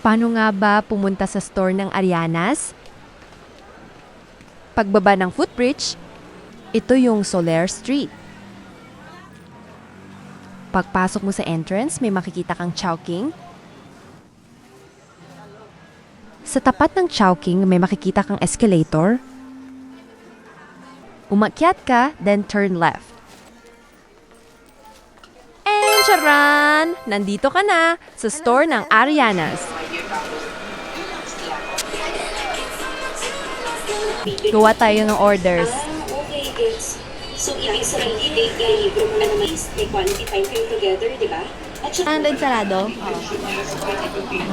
Paano nga ba pumunta sa store ng Arianas? Pagbaba ng footbridge, ito yung Soler Street. Pagpasok mo sa entrance, may makikita kang Chowking. Sa tapat ng Chowking, may makikita kang escalator. Umakyat ka, then turn left. And charan! Nandito ka na sa store ng Arianas. Gawa tayo ng orders. Okay, gets. So, ibig sabihin, libre mo na naman may quality time kayo together, di ba? At saka, Sarado?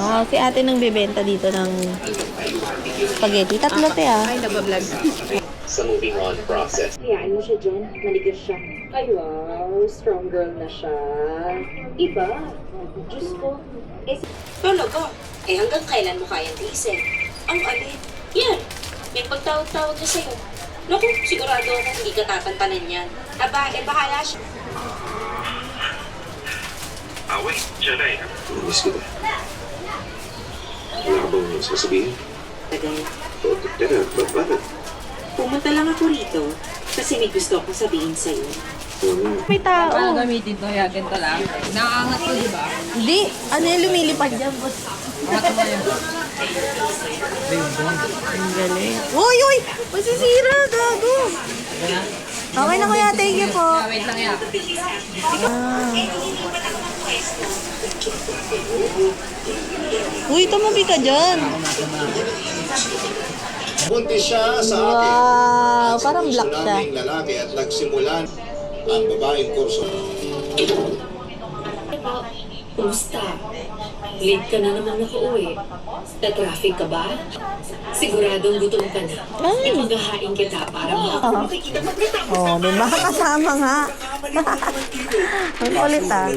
Oo. Si ate nang bibenta dito ng spaghetti. Tatlo te ah. Ay, nagbablog. Sa moving on process. hayaan mo siya dyan, manigas siya. Ay, wow, strong girl na siya. Iba. Diyos ko. Talaga. Hanggang kailan mo kayang tiisin? Ang alin? Yan. May pagtawag-tawag na sa'yo. Naku, sigurado ako hindi ka tatantanan yan. Aba, bahala siya. Wait, siya na eh. Miss kita. Wala ka bang sasabihin? Tagay. Teka, bakit? Pumunta lang ako rito kasi may gusto akong sabihin sa'yo. May tao. Paano gamitin to? Ya, ganito lang. Nakaangat ko, di ba? Hindi. Ano yung lumilipad dyan? Angat mo yun. Ang galing. Uy, uy! Masisira, gago. Okay na kuya, thank you po. Wait lang yan. Uy, tumabi ka dyan. Buntis siya sa akin. Wow, At parang sinusunod black siya. naming lalaki at nagsimulan ang babaeng kurso. Kumusta? Late ka na naman nakauwi. Na-traffic ka ba? Siguradong gutom ka na. Ay. Ipaghahain kita para makikita mo. Oh, may makakasama nga. Ang kulit ah.